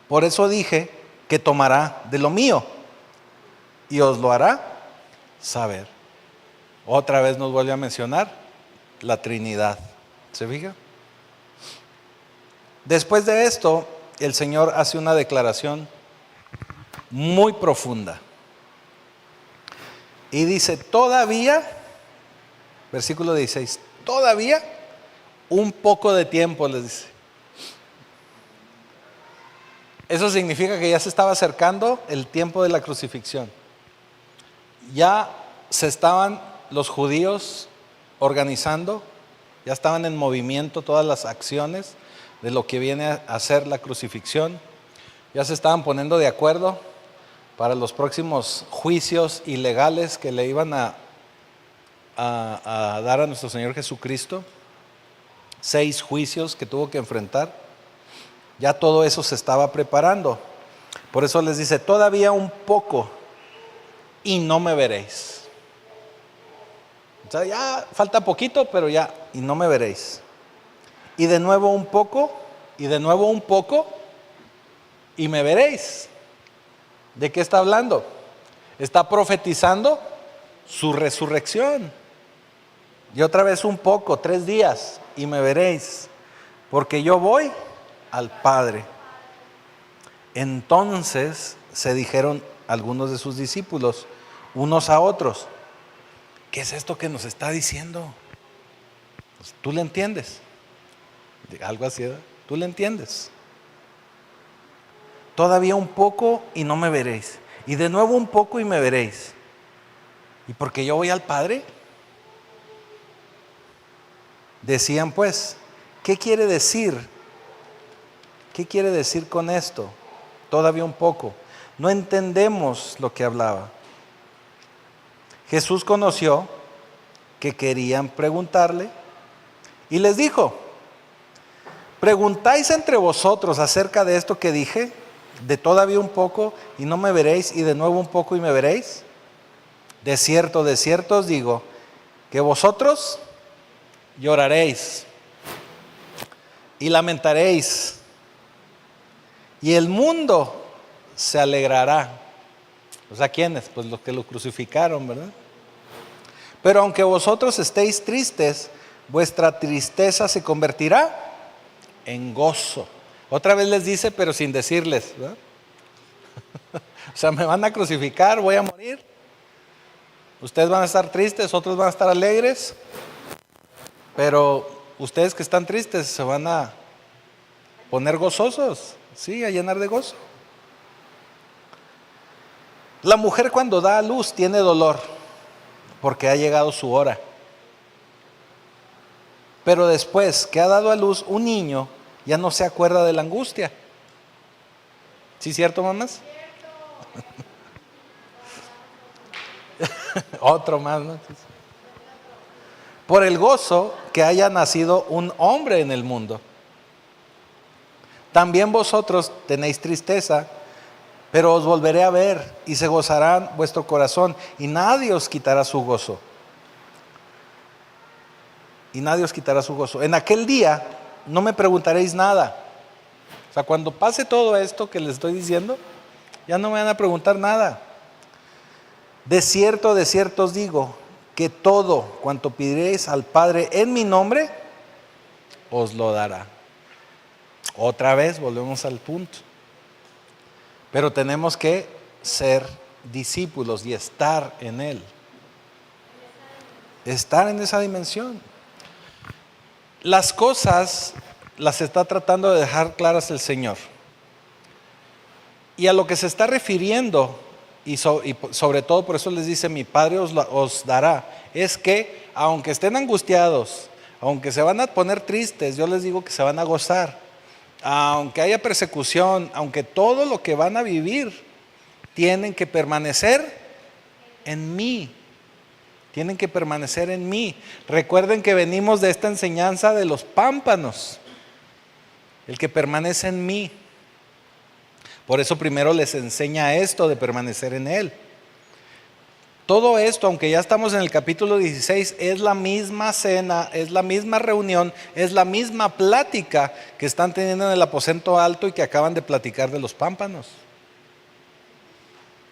S1: Por eso dije que tomará de lo mío y os lo hará saber. Otra vez nos vuelve a mencionar la Trinidad. ¿Se fija? Después de esto, el Señor hace una declaración muy profunda. Y dice, todavía, versículo 16, todavía un poco de tiempo, les dice. Eso significa que ya se estaba acercando el tiempo de la crucifixión. Ya se estaban los judíos organizando, ya estaban en movimiento todas las acciones de lo que viene a ser la crucifixión. Ya se estaban poniendo de acuerdo para los próximos juicios ilegales que le iban a dar a nuestro Señor Jesucristo. 6 juicios que tuvo que enfrentar. Ya todo eso se estaba preparando. Por eso les dice, todavía un poco y no me veréis. O sea, ya falta poquito, pero ya, y no me veréis. Y de nuevo un poco, y de nuevo un poco, y me veréis. ¿De qué está hablando? Está profetizando su resurrección. Y otra vez un poco, 3 días, y me veréis, porque yo voy al Padre. Entonces se dijeron algunos de sus discípulos, unos a otros, ¿qué es esto que nos está diciendo? ¿Tú le entiendes? Algo así, ¿verdad? ¿Tú le entiendes? Todavía un poco y no me veréis. Y de nuevo un poco y me veréis. ¿Y porque yo voy al Padre? Decían pues, ¿qué quiere decir? ¿Qué quiere decir con esto? Todavía un poco. No entendemos lo que hablaba. Jesús conoció que querían preguntarle y les dijo, ¿preguntáis entre vosotros acerca de esto que dije? De todavía un poco y no me veréis, y de nuevo un poco y me veréis. De cierto os digo, que vosotros lloraréis y lamentaréis, y el mundo se alegrará. O sea, ¿quiénes? Pues los que lo crucificaron, ¿verdad? Pero aunque vosotros estéis tristes, vuestra tristeza se convertirá en gozo. Otra vez les dice, pero sin decirles, ¿verdad? O sea, me van a crucificar, voy a morir. Ustedes van a estar tristes, otros van a estar alegres. Pero ustedes que están tristes se van a poner gozosos, sí, a llenar de gozo. La mujer cuando da a luz tiene dolor porque ha llegado su hora. Pero después que ha dado a luz un niño, ya no se acuerda de la angustia. ¿Sí cierto, mamás? Otro más, ¿no? Por el gozo que haya nacido un hombre en el mundo. También vosotros tenéis tristeza, pero os volveré a ver y se gozará vuestro corazón y nadie os quitará su gozo. Y nadie os quitará su gozo. En aquel día no me preguntaréis nada. O sea, cuando pase todo esto que les estoy diciendo, ya no me van a preguntar nada. De cierto os digo, que todo cuanto pediréis al Padre en mi nombre, os lo dará. Otra vez volvemos al punto. Pero tenemos que ser discípulos y estar en Él. Estar en esa dimensión. Las cosas las está tratando de dejar claras el Señor. Y a lo que se está refiriendo, y sobre todo por eso les dice, mi Padre os dará, es que aunque estén angustiados, aunque se van a poner tristes, yo les digo que se van a gozar. Aunque haya persecución, aunque todo lo que van a vivir, tienen que permanecer en mí. Tienen que permanecer en mí. Recuerden que venimos de esta enseñanza de los pámpanos. El que permanece en mí. Por eso primero les enseña esto de permanecer en Él. Todo esto, aunque ya estamos en el capítulo 16, es la misma cena, es la misma reunión, es la misma plática que están teniendo en el aposento alto y que acaban de platicar de los pámpanos.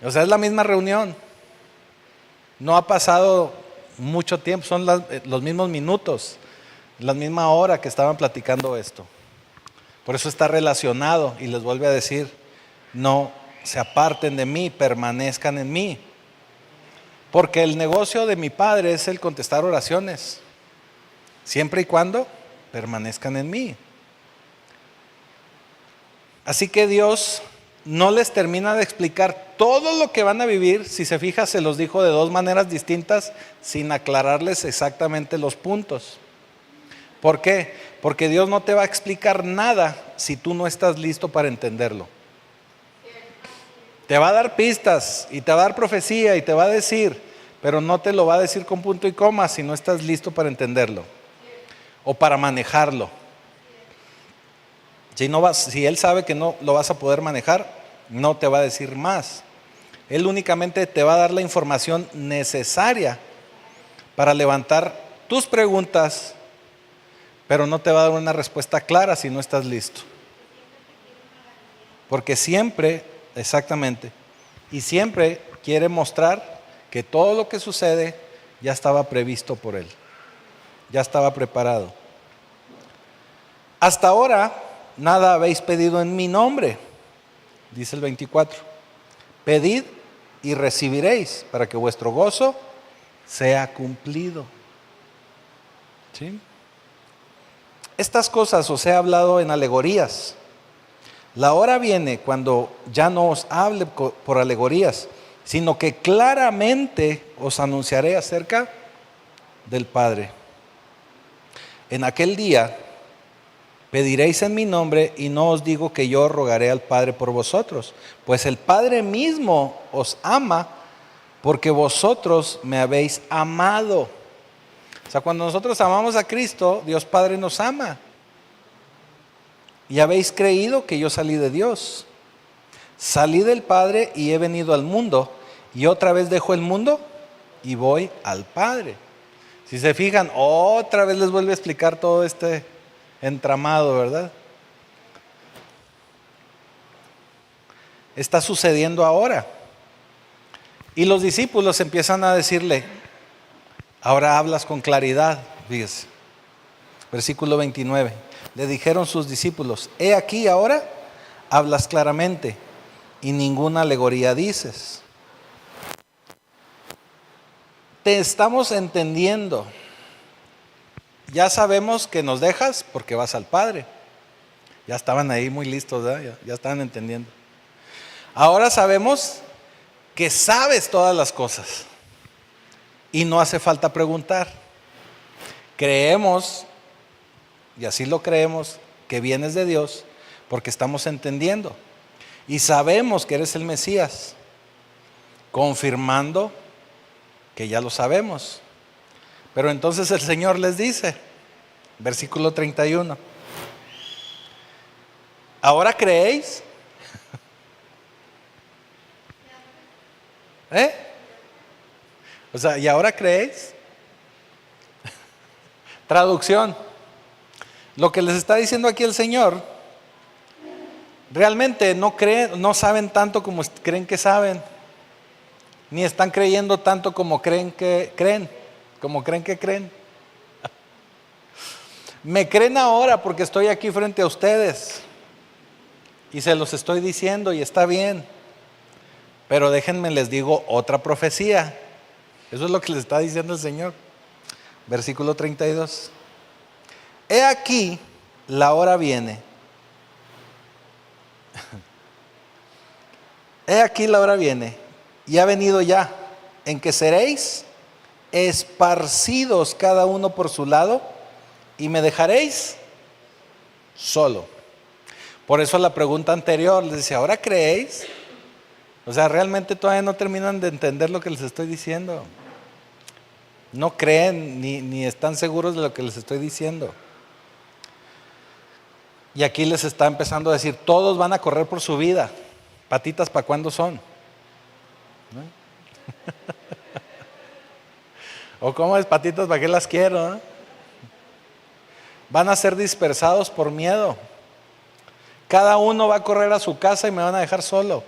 S1: O sea, es la misma reunión. No ha pasado mucho tiempo, son los mismos minutos, la misma hora que estaban platicando esto. Por eso está relacionado y les vuelve a decir, no se aparten de mí, permanezcan en mí. Porque el negocio de mi Padre es el contestar oraciones, siempre y cuando permanezcan en mí. Así que Dios no les termina de explicar todo lo que van a vivir. Si se fija, se los dijo de dos maneras distintas, sin aclararles exactamente los puntos. ¿Por qué? Porque Dios no te va a explicar nada si tú no estás listo para entenderlo. Te va a dar pistas y te va a dar profecía y te va a decir, pero no te lo va a decir con punto y coma si no estás listo para entenderlo o para manejarlo. Si Él sabe que no lo vas a poder manejar, no te va a decir más. Él únicamente te va a dar la información necesaria para levantar tus preguntas, pero no te va a dar una respuesta clara si no estás listo. Porque siempre, exactamente, y siempre quiere mostrar que todo lo que sucede ya estaba previsto por Él, ya estaba preparado. Hasta ahora nada habéis pedido en mi nombre, dice el 24. Pedid y recibiréis para que vuestro gozo sea cumplido. ¿Sí? Estas cosas os he hablado en alegorías. La hora viene cuando ya no os hable por alegorías, sino que claramente os anunciaré acerca del Padre. En aquel día pediréis en mi nombre y no os digo que yo rogaré al Padre por vosotros, pues el Padre mismo os ama porque vosotros me habéis amado. O sea, cuando nosotros amamos a Cristo, Dios Padre nos ama. Y habéis creído que yo salí de Dios. Salí del Padre y he venido al mundo, y otra vez dejo el mundo y voy al Padre. Si se fijan, otra vez les vuelve a explicar todo este entramado, ¿verdad? Está sucediendo ahora. Y los discípulos empiezan a decirle, ahora hablas con claridad, fíjese. Versículo 29. Le dijeron sus discípulos, he aquí ahora hablas claramente y ninguna alegoría dices. Te estamos entendiendo. Ya sabemos que nos dejas porque vas al Padre. Ya estaban ahí muy listos, ¿verdad? Ya estaban entendiendo. Ahora sabemos que sabes todas las cosas y no hace falta preguntar. Creemos, y así lo creemos, que vienes de Dios porque estamos entendiendo. Y sabemos que eres el Mesías, confirmando que ya lo sabemos. Pero entonces el Señor les dice, versículo 31, ¿ahora creéis? ¿Eh? O sea, ¿y ahora creéis? Traducción. Lo que les está diciendo aquí el Señor, realmente no creen, no saben tanto como creen que saben, ni están creyendo tanto como creen que creen, como creen que creen. Me creen ahora porque estoy aquí frente a ustedes y se los estoy diciendo y está bien, pero déjenme les digo otra profecía. Eso es lo que les está diciendo el Señor. Versículo 32. He aquí, la hora viene. He aquí la hora viene, y ha venido ya, en que seréis esparcidos cada uno por su lado, y me dejaréis solo. Por eso la pregunta anterior les dice, ¿ahora creéis? O sea, realmente todavía no terminan de entender lo que les estoy diciendo. No creen ni están seguros de lo que les estoy diciendo. Y aquí les está empezando a decir, todos van a correr por su vida. Patitas, ¿para cuándo son? ¿No? ¿O cómo es patitas, para qué las quiero? ¿No? Van a ser dispersados por miedo. Cada uno va a correr a su casa y me van a dejar solo.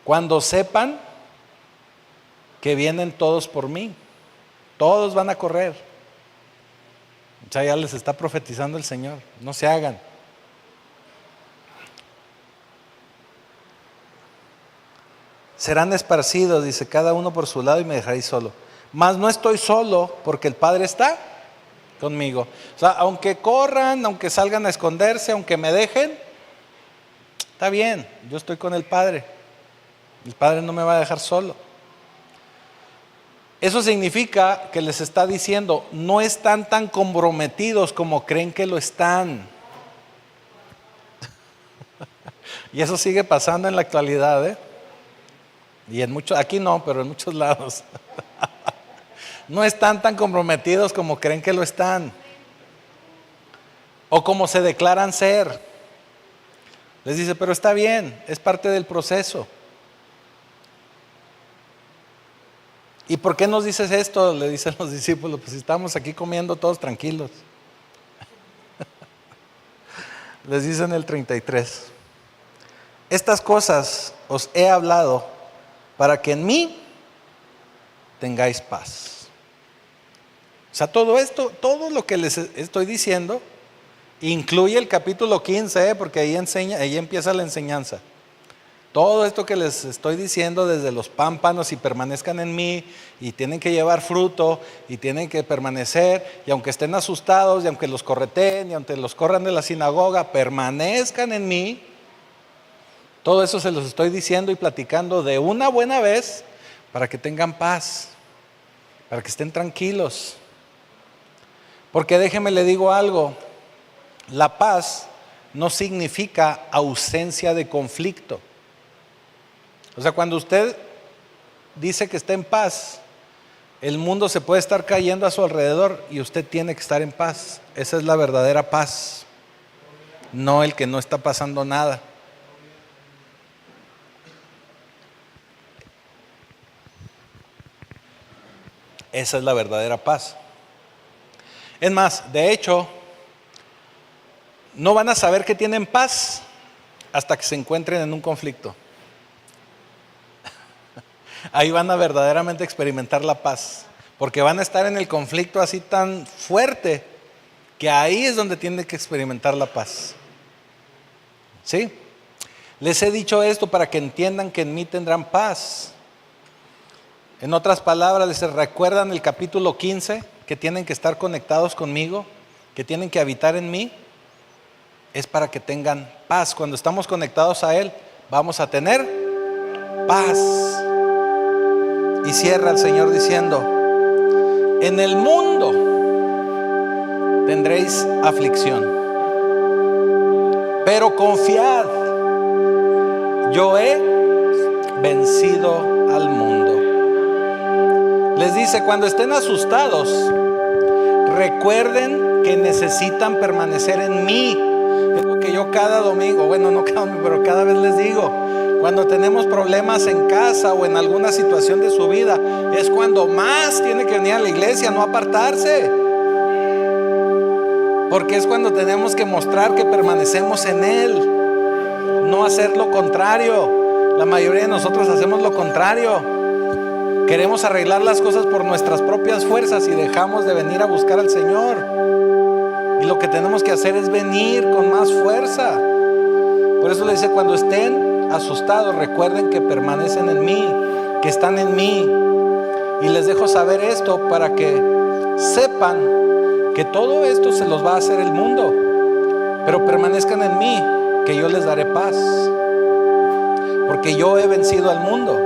S1: Cuando sepan que vienen todos por mí, todos van a correr. O sea, ya les está profetizando el Señor. No se hagan. Serán esparcidos, dice, cada uno por su lado y me dejaréis solo. Mas no estoy solo porque el Padre está conmigo. O sea, aunque corran, aunque salgan a esconderse, aunque me dejen, está bien, yo estoy con el Padre. El Padre no me va a dejar solo. Eso significa que les está diciendo, no están tan comprometidos como creen que lo están. Y eso sigue pasando en la actualidad, ¿eh? Y en muchos, aquí no, pero en muchos lados. No están tan comprometidos como creen que lo están. O como se declaran ser. Les dice, pero está bien, es parte del proceso. ¿Y por qué nos dices esto? Le dicen los discípulos, pues estamos aquí comiendo todos tranquilos. Les dice en el 33, estas cosas os he hablado para que en mí tengáis paz. O sea, todo esto, todo lo que les estoy diciendo, incluye el capítulo 15, porque ahí empieza la enseñanza. Todo esto que les estoy diciendo desde los pámpanos y permanezcan en mí y tienen que llevar fruto y tienen que permanecer y aunque estén asustados y aunque los correteen y aunque los corran de la sinagoga, permanezcan en mí. Todo eso se los estoy diciendo y platicando de una buena vez para que tengan paz, para que estén tranquilos. Porque déjeme le digo algo, la paz no significa ausencia de conflicto. O sea, cuando usted dice que está en paz, el mundo se puede estar cayendo a su alrededor y usted tiene que estar en paz. Esa es la verdadera paz, no el que no está pasando nada. Esa es la verdadera paz. Es más, de hecho, no van a saber que tienen paz hasta que se encuentren en un conflicto. Ahí van a verdaderamente experimentar la paz, porque van a estar en el conflicto así tan fuerte que ahí es donde tienen que experimentar la paz. ¿Sí? Les he dicho esto para que entiendan que en mí tendrán paz. En otras palabras, les recuerdan el capítulo 15, que tienen que estar conectados conmigo, que tienen que habitar en mí. Es para que tengan paz. Cuando estamos conectados a Él, vamos a tener paz. Y cierra el Señor diciendo, en el mundo tendréis aflicción, pero confiad, yo he vencido al mundo. Les dice, cuando estén asustados, recuerden que necesitan permanecer en mí. Es lo que yo cada domingo, bueno, no cada domingo, pero cada vez les digo, Cuando tenemos problemas en casa o en alguna situación de su vida, es cuando más tiene que venir a la iglesia, no apartarse. Porque es cuando tenemos que mostrar que permanecemos en Él, no hacer lo contrario. La mayoría de nosotros hacemos lo contrario. Queremos arreglar las cosas por nuestras propias fuerzas y dejamos de venir a buscar al Señor. Y lo que tenemos que hacer es venir con más fuerza. Por eso le dice, cuando estén asustados, recuerden que permanecen en mí, que están en mí. Y les dejo saber esto para que sepan que todo esto se los va a hacer el mundo, pero permanezcan en mí, que yo les daré paz, porque yo he vencido al mundo.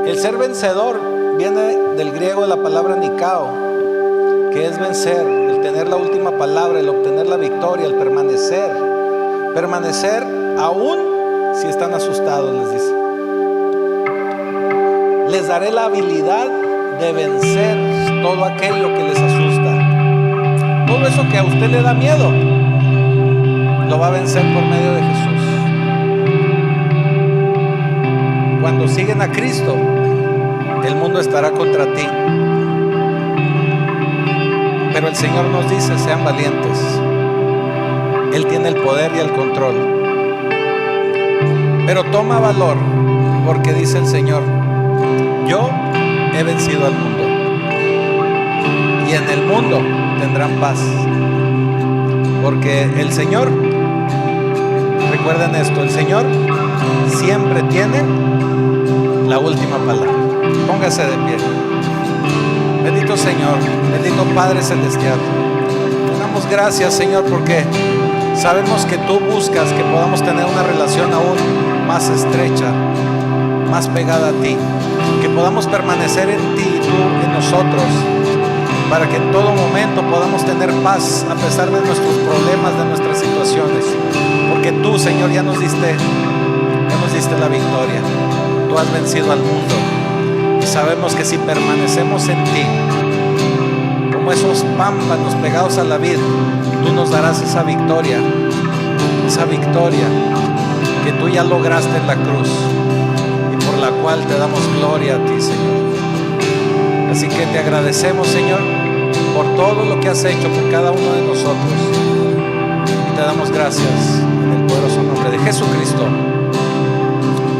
S1: El ser vencedor viene del griego de la palabra nikao, que es vencer, el tener la última palabra, el obtener la victoria, el permanecer aún si están asustados, les dice. Les daré la habilidad de vencer todo aquello que les asusta. Todo eso que a usted le da miedo, lo va a vencer por medio de Jesús. Cuando siguen a Cristo, el mundo estará contra ti. Pero el Señor nos dice, sean valientes. Él tiene el poder y el control. Pero toma valor, porque dice el Señor, yo he vencido al mundo. Y en el mundo tendrán paz. Porque el Señor, recuerden esto, el Señor siempre tiene la última palabra. Póngase de pie. Bendito Señor, bendito Padre Celestial. Te damos gracias, Señor, porque sabemos que tú buscas que podamos tener una relación aún más estrecha, más pegada a ti, que podamos permanecer en ti y tú en nosotros, para que en todo momento podamos tener paz a pesar de nuestros problemas, de nuestras situaciones, porque tú, Señor, ya nos diste la victoria. Tú has vencido al mundo y sabemos que si permanecemos en ti, como esos pámpanos pegados a la vid, tú nos darás esa victoria que tú ya lograste en la cruz y por la cual te damos gloria a ti, Señor. Así que te agradecemos, Señor, por todo lo que has hecho por cada uno de nosotros. Y te damos gracias en el poderoso nombre de Jesucristo.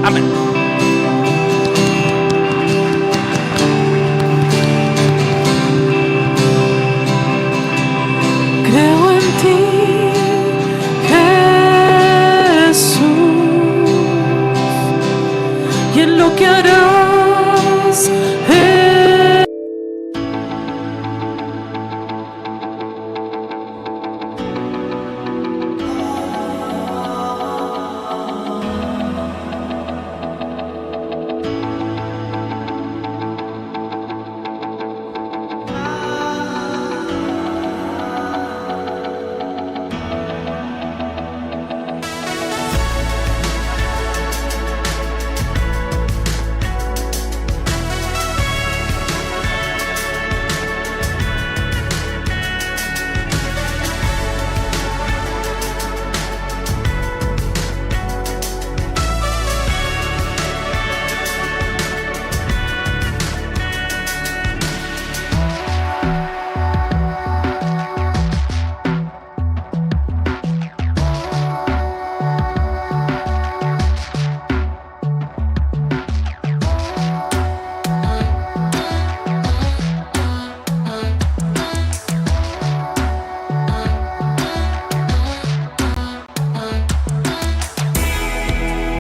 S1: Amén.